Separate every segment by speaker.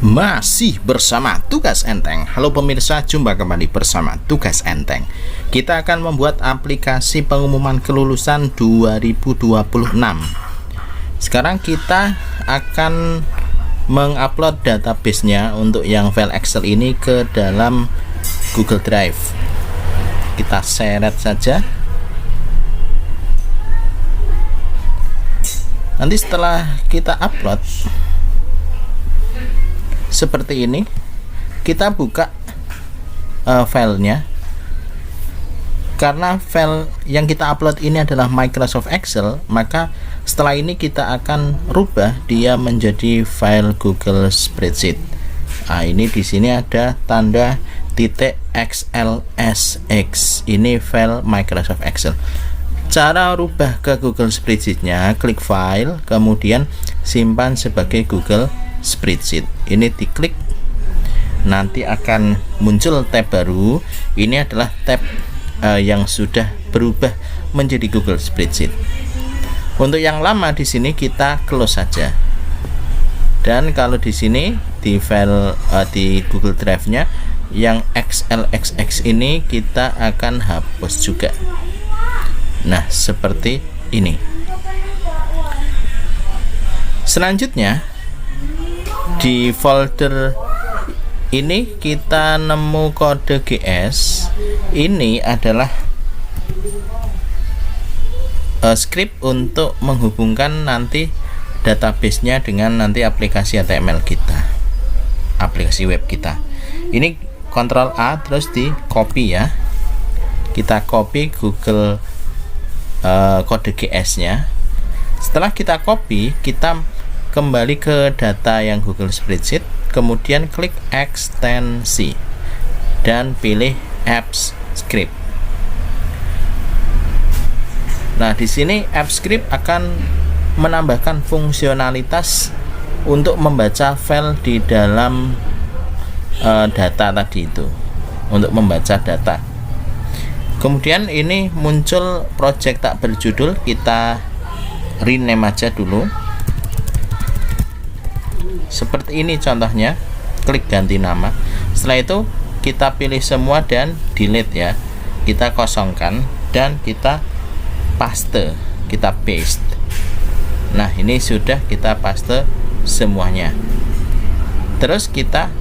Speaker 1: Masih bersama Tugas Enteng. Halo pemirsa, jumpa kembali bersama Tugas Enteng. Kita akan membuat aplikasi pengumuman kelulusan 2026. Sekarang kita akan mengupload database-nya untuk yang file Excel ini ke dalam Google Drive. Kita seret saja. Nanti setelah kita upload seperti ini, kita buka filenya. Karena file yang kita upload ini adalah Microsoft Excel, maka setelah ini kita akan rubah dia menjadi file Google Spreadsheet. Nah, ini di sini ada tanda titik .xlsx. Ini file Microsoft Excel. Cara rubah ke Google Spreadsheet-nya, klik file, kemudian simpan sebagai Google Spreadsheet. Ini diklik, nanti akan muncul tab baru. Ini adalah tab yang sudah berubah menjadi Google Spreadsheet. Untuk yang lama di sini kita close saja. Dan kalau di sini di file di Google Drive-nya yang XLXX ini kita akan hapus juga. Nah, seperti ini. Selanjutnya di folder ini kita nemu kode GS. Ini adalah script untuk menghubungkan nanti database-nya dengan nanti aplikasi HTML kita, aplikasi web kita. Ini Ctrl A terus di copy ya. Kita copy Google kode GS-nya. Setelah kita copy, kita kembali ke data yang Google Spreadsheet, kemudian klik ekstensi dan pilih apps script. Nah, di sini apps script akan menambahkan fungsionalitas untuk membaca file di dalam data tadi itu, untuk membaca data. Kemudian ini muncul project tak berjudul, kita rename aja dulu. Seperti ini contohnya, klik ganti nama. Setelah itu kita pilih semua dan delete ya. Kita kosongkan dan kita paste, kita paste. Nah, ini sudah kita paste semuanya. Terus kita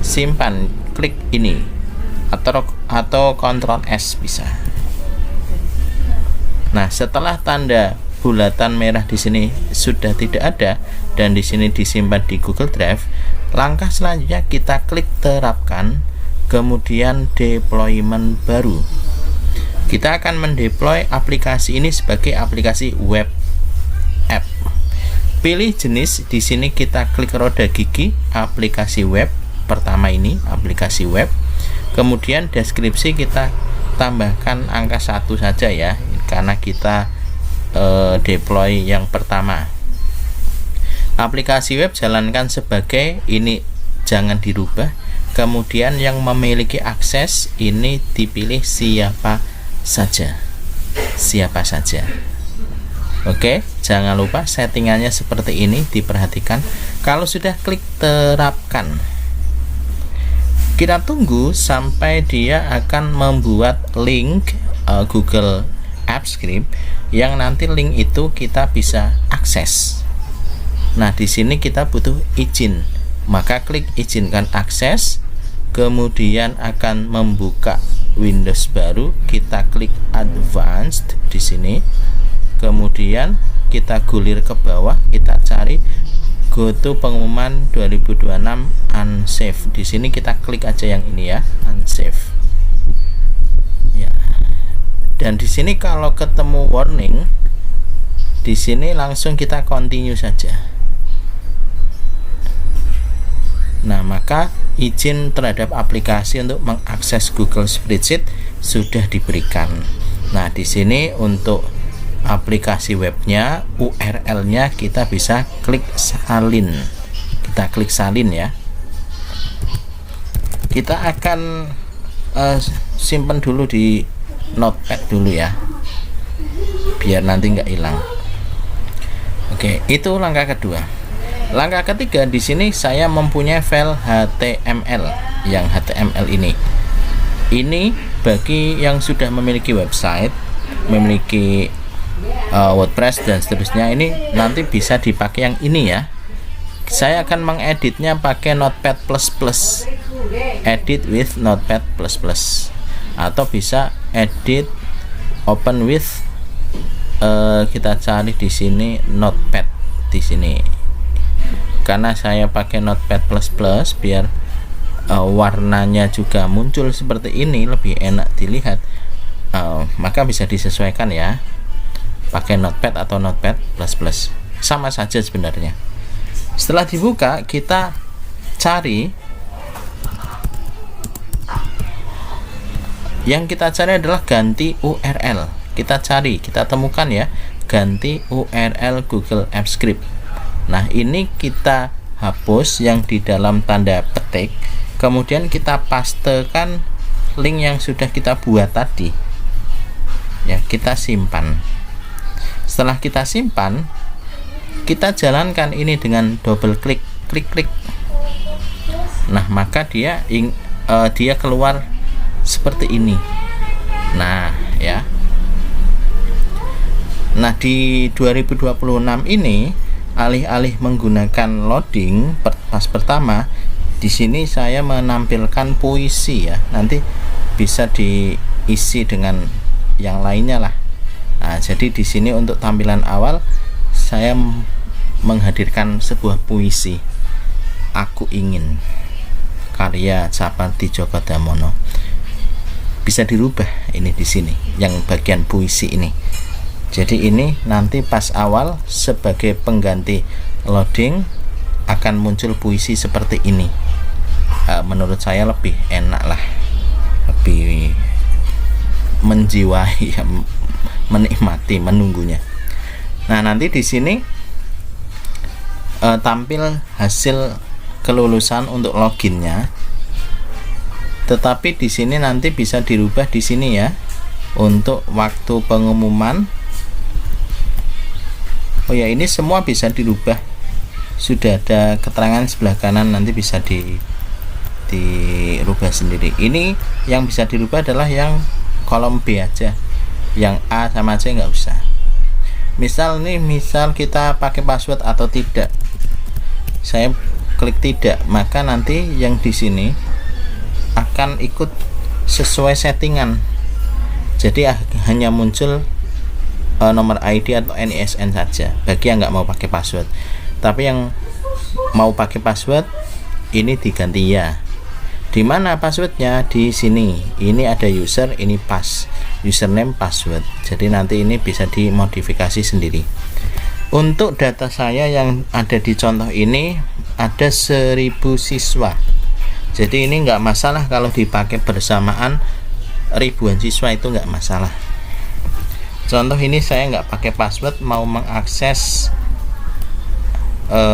Speaker 1: simpan, klik ini atau Ctrl S bisa. Nah, setelah tanda bulatan merah di sini sudah tidak ada dan di sini disimpan di Google Drive, langkah selanjutnya kita klik terapkan, kemudian deployment baru. Kita akan mendeploy aplikasi ini sebagai aplikasi web app. Pilih jenis, di sini kita klik roda gigi aplikasi web. Pertama ini aplikasi web. Kemudian deskripsi kita tambahkan angka 1 saja ya, karena kita deploy yang pertama. Aplikasi web jalankan sebagai ini, jangan dirubah. Kemudian yang memiliki akses ini dipilih siapa saja. Oke, jangan lupa settingannya seperti ini, diperhatikan. Kalau sudah klik terapkan, kita tunggu sampai dia akan membuat link Google Apps Script yang nanti link itu kita bisa akses. Nah, di sini kita butuh izin, maka klik izinkan akses, kemudian akan membuka Windows baru. Kita klik advanced di sini, kemudian kita gulir ke bawah, kita cari go to pengumuman 2026 unsafe. Di sini kita klik aja yang ini ya, unsafe. Ya. Dan di sini kalau ketemu warning, di sini langsung kita continue saja. Nah, maka izin terhadap aplikasi untuk mengakses Google Spreadsheet sudah diberikan. Nah, di sini untuk aplikasi webnya, URL-nya kita bisa klik salin. Kita klik salin ya. Kita akan simpan dulu di notepad dulu ya, biar nanti nggak hilang. Oke, itu langkah kedua. Langkah ketiga, di sini saya mempunyai file HTML. Yang HTML ini bagi yang sudah memiliki website, memiliki WordPress dan seterusnya, ini nanti bisa dipakai yang ini ya. Saya akan mengeditnya pakai Notepad++, edit with Notepad++, atau bisa edit open with kita cari di sini Notepad di sini. Karena saya pakai Notepad++ biar warnanya juga muncul seperti ini, lebih enak dilihat, maka bisa disesuaikan ya, pakai Notepad atau Notepad++, sama saja sebenarnya. Setelah dibuka, kita cari, yang kita cari adalah ganti URL. Kita temukan ya, ganti URL Google Apps Script. Nah, ini kita hapus yang di dalam tanda petik, kemudian kita pastekan link yang sudah kita buat tadi ya, kita simpan. Setelah kita simpan, kita jalankan ini dengan double klik. Nah, maka dia keluar seperti ini. Nah ya, nah di 2026 ini, alih-alih menggunakan loading pas pertama, di sini saya menampilkan puisi ya, nanti bisa diisi dengan yang lainnya lah. Nah, jadi di sini untuk tampilan awal saya menghadirkan sebuah puisi, Aku Ingin, karya Capati Djoko Damono. Bisa dirubah ini di sini yang bagian puisi ini. Jadi ini nanti pas awal sebagai pengganti loading akan muncul puisi seperti ini. Menurut saya lebih enak lah, lebih menjiwai, menikmati menunggunya. Nah, nanti di sini tampil hasil kelulusan untuk loginnya, tetapi di sini nanti bisa dirubah di sini ya, untuk waktu pengumuman. Oh ya, ini semua bisa dirubah, sudah ada keterangan sebelah kanan, nanti bisa dirubah sendiri. Ini yang bisa dirubah adalah yang kolom B aja, yang A sama C nggak usah. Misal kita pakai password atau tidak, saya klik tidak, maka nanti yang di sini akan ikut sesuai settingan. Jadi hanya muncul nomor ID atau NISN saja bagi yang nggak mau pakai password. Tapi yang mau pakai password ini diganti ya. Di mana passwordnya? Di sini. Ini ada user, ini username, password. Jadi nanti ini bisa dimodifikasi sendiri. Untuk data saya yang ada di contoh ini ada 1000 siswa. Jadi ini nggak masalah kalau dipakai bersamaan ribuan siswa, itu nggak masalah. Contoh ini saya nggak pakai password, mau mengakses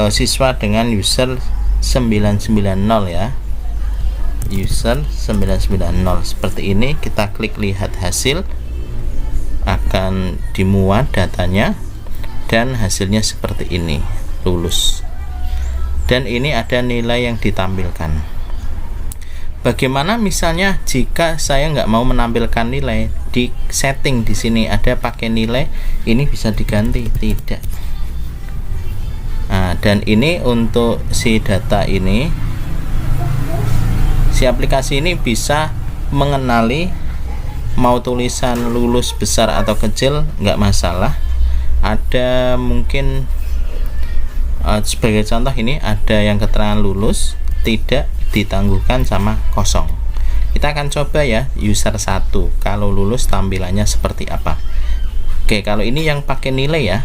Speaker 1: siswa dengan user 990 ya, user 990 seperti ini. Kita klik lihat hasil, akan dimuat datanya dan hasilnya seperti ini, lulus. Dan ini ada nilai yang ditampilkan. Bagaimana misalnya jika saya nggak mau menampilkan nilai? Di setting di sini ada pakai nilai, ini bisa diganti tidak. Nah, dan ini untuk si data ini, si aplikasi ini bisa mengenali mau tulisan lulus besar atau kecil, nggak masalah. Ada mungkin sebagai contoh ini ada yang keterangan lulus, tidak, ditangguhkan, sama kosong. Kita akan coba ya user 1 kalau lulus tampilannya seperti apa. Oke, kalau ini yang pakai nilai ya.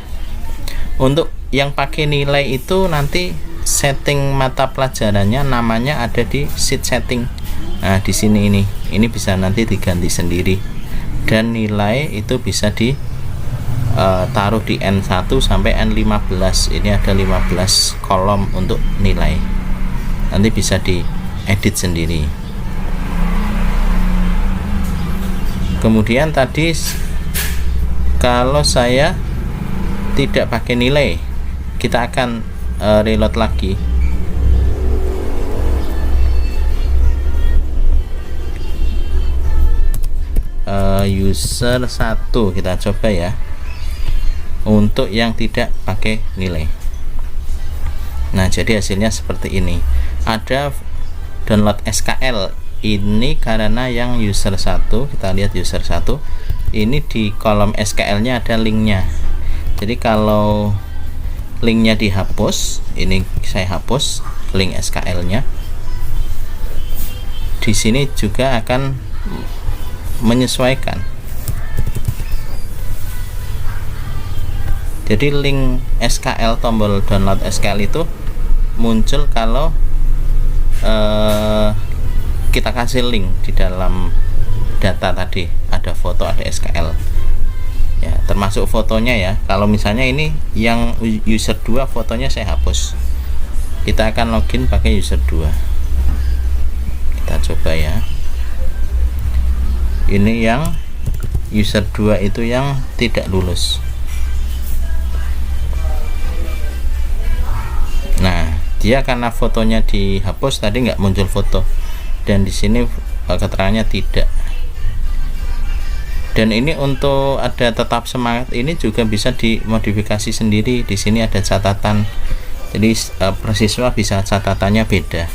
Speaker 1: Untuk yang pakai nilai itu nanti setting mata pelajarannya namanya ada di sheet setting. Nah, di sini ini bisa nanti diganti sendiri. Dan nilai itu bisa taruh di N1 sampai N15. Ini ada 15 kolom untuk nilai. Nanti bisa diedit sendiri. Kemudian tadi kalau saya tidak pakai nilai, kita akan reload lagi. User 1 kita coba ya, untuk yang tidak pakai nilai. Nah, jadi hasilnya seperti ini. Ada download SKL ini karena yang user 1, kita lihat user 1 ini di kolom SKL nya ada linknya. Jadi kalau linknya dihapus, ini saya hapus link SKL nya, di sini juga akan menyesuaikan. Jadi link SKL, tombol download SKL itu muncul kalau kita kasih link di dalam data tadi, ada foto, ada SKL ya, termasuk fotonya ya. Kalau misalnya ini yang user 2 fotonya saya hapus, kita akan login pakai user 2. Kita coba ya, ini yang user 2 itu yang tidak lulus. Nah, dia karena fotonya dihapus tadi nggak muncul foto, dan di sini keterangannya tidak. Dan ini untuk ada tetap semangat ini juga bisa dimodifikasi sendiri. Di sini ada catatan, jadi persiswa bisa catatannya beda.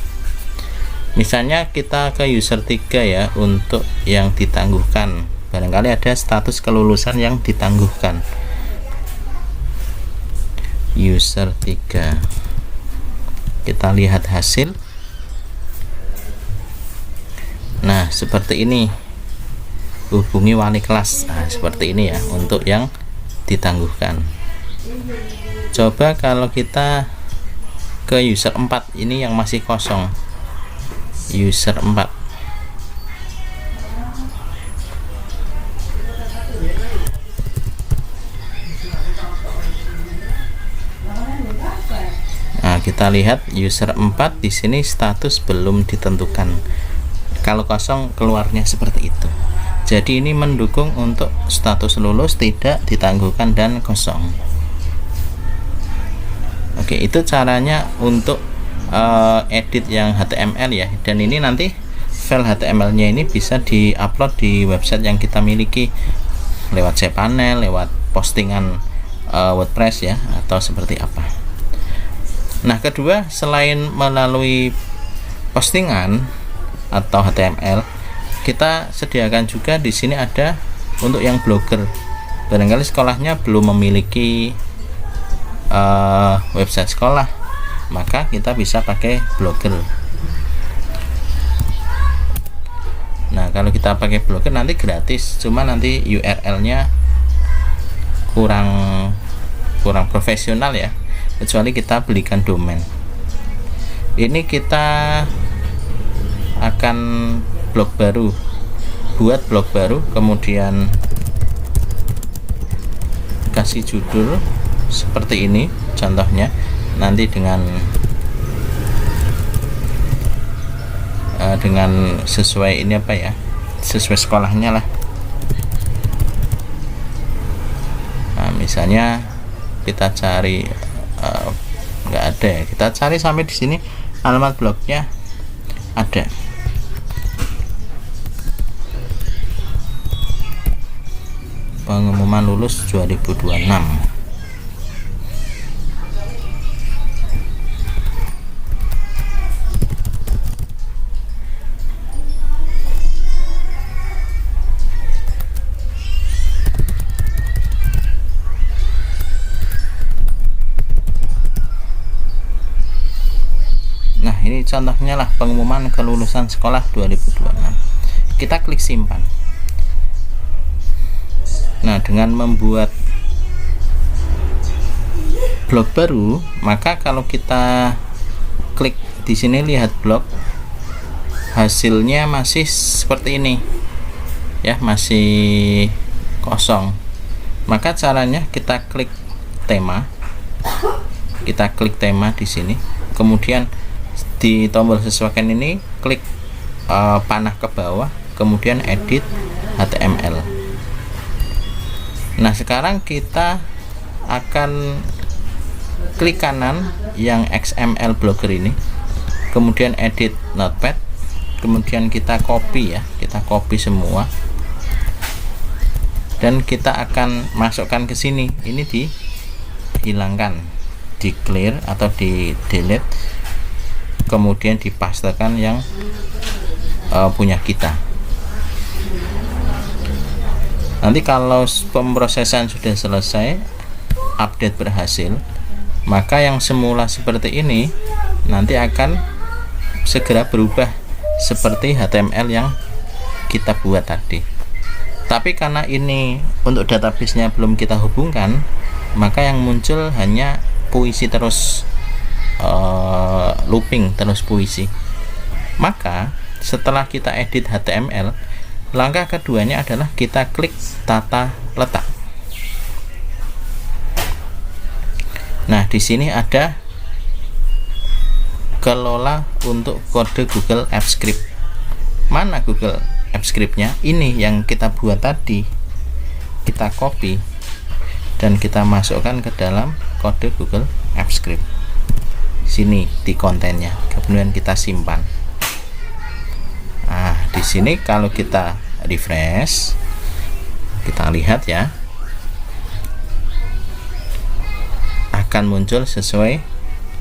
Speaker 1: Misalnya kita ke user 3 ya, untuk yang ditangguhkan, barangkali ada status kelulusan yang ditangguhkan. User 3, kita lihat hasil. Nah, seperti ini, hubungi wali kelas. Nah, seperti ini ya untuk yang ditangguhkan. Coba kalau kita ke user 4, ini yang masih kosong, user 4. Nah, kita lihat user 4 di sini status belum ditentukan. Kalau kosong keluarnya seperti itu. Jadi ini mendukung untuk status lulus, tidak ditangguhkan, dan kosong. Oke, itu caranya untuk edit yang HTML ya. Dan ini nanti file HTML nya ini bisa diupload di website yang kita miliki lewat cPanel, lewat postingan WordPress ya, atau seperti apa. Nah, kedua, selain melalui postingan atau HTML, kita sediakan juga di sini ada untuk yang blogger. Barangkali sekolahnya belum memiliki website sekolah, maka kita bisa pakai blogger. Nah, kalau kita pakai blogger nanti gratis, cuma nanti URL-nya kurang profesional ya, kecuali kita belikan domain. Ini kita akan blog baru, buat blog baru, kemudian kasih judul seperti ini contohnya, nanti dengan sesuai ini apa ya, sesuai sekolahnya lah. Nah, misalnya kita cari nggak ada ya, kita cari sampai di sini alamat blognya ada. Pengumuman lulus 2026. Nah, ini contohnya lah, pengumuman kelulusan sekolah 2026. Kita klik simpan. Nah, dengan membuat blog baru, maka kalau kita klik di sini lihat blog, hasilnya masih seperti ini ya, masih kosong. Maka caranya kita klik tema, di sini, kemudian di tombol sesuaikan ini klik panah ke bawah, kemudian edit HTML. Nah, sekarang kita akan klik kanan yang XML Blogger ini, kemudian edit notepad, kemudian kita copy ya, kita copy semua dan kita akan masukkan ke sini. Ini dihilangkan, di clear atau di delete, kemudian dipastekan yang punya kita. Nanti kalau pemrosesan sudah selesai, update berhasil, maka yang semula seperti ini nanti akan segera berubah seperti HTML yang kita buat tadi. Tapi karena ini untuk database-nya belum kita hubungkan, maka yang muncul hanya puisi terus, looping terus puisi. Maka setelah kita edit HTML, langkah keduanya adalah kita klik tata letak. Nah, di sini ada kelola untuk kode Google Apps Script. Mana Google Apps Script-nya? Ini yang kita buat tadi. Kita copy dan kita masukkan ke dalam kode Google Apps Script. Sini di kontennya. Kemudian kita simpan. Nah, di sini kalau kita refresh, kita lihat ya, akan muncul sesuai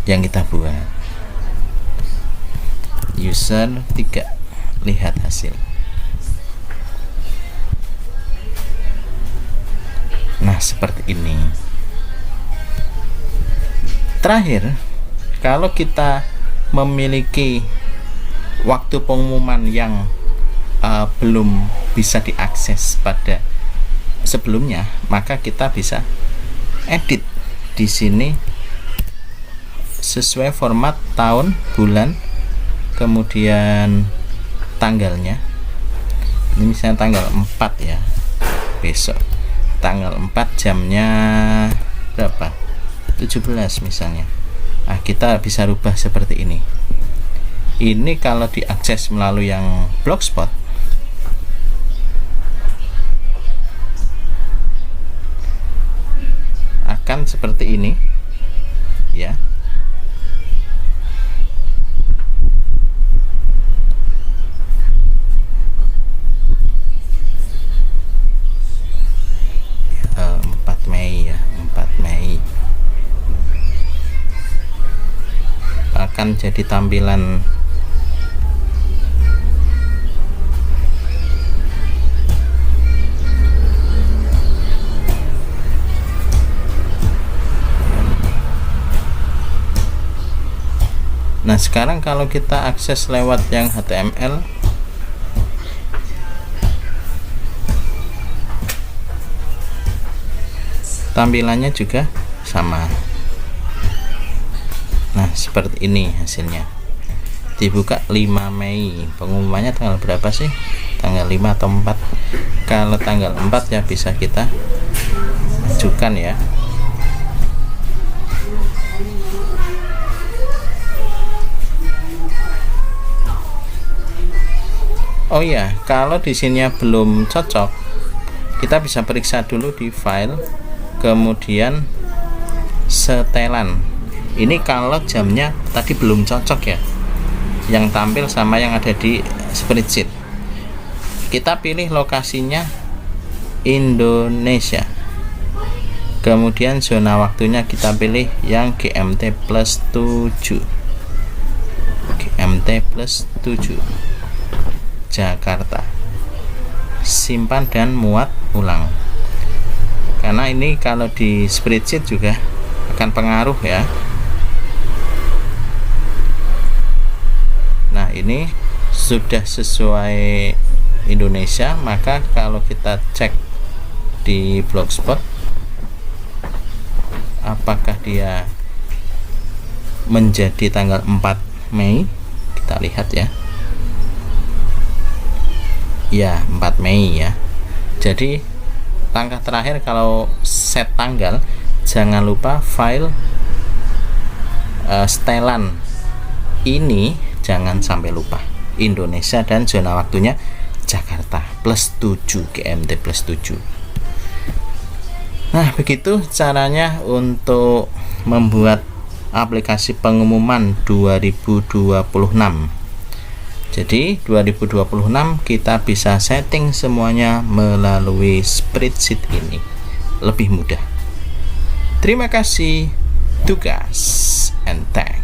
Speaker 1: yang kita buat. User 3, lihat hasil. Nah, seperti ini. Terakhir, kalau kita memiliki waktu pengumuman yang belum bisa diakses pada sebelumnya, maka kita bisa edit di sini sesuai format tahun, bulan, kemudian tanggalnya. Ini misalnya tanggal 4 ya, besok tanggal 4 jamnya berapa, 17 misalnya. Nah, kita bisa rubah seperti ini. Ini kalau diakses melalui yang Blogspot, akan seperti ini ya. Mei ya, 4 Mei akan jadi tampilan Nah, sekarang kalau kita akses lewat yang HTML, tampilannya juga sama. Nah, seperti ini hasilnya. Dibuka 5 Mei. Pengumumannya tanggal berapa sih? Tanggal 5 atau 4? Kalau tanggal 4 ya bisa kita ajukan ya. Oh iya, kalau di sini belum cocok, kita bisa periksa dulu di file, kemudian setelan. Ini kalau jamnya tadi belum cocok ya, yang tampil sama yang ada di spreadsheet. Kita pilih lokasinya Indonesia, kemudian zona waktunya kita pilih yang GMT plus 7, GMT plus 7 Jakarta. Simpan dan muat ulang, karena ini kalau di spreadsheet juga akan pengaruh ya. Nah, ini sudah sesuai Indonesia. Maka kalau kita cek di Blogspot, apakah dia menjadi tanggal 4 Mei, kita lihat ya. Ya, 4 Mei ya. Jadi langkah terakhir kalau set tanggal, jangan lupa file setelan ini jangan sampai lupa. Indonesia dan zona waktunya Jakarta plus 7, GMT plus 7. Nah, begitu caranya untuk membuat aplikasi pengumuman 2026. Jadi 2026 kita bisa setting semuanya melalui spreadsheet ini, lebih mudah. Terima kasih, tugas and thanks.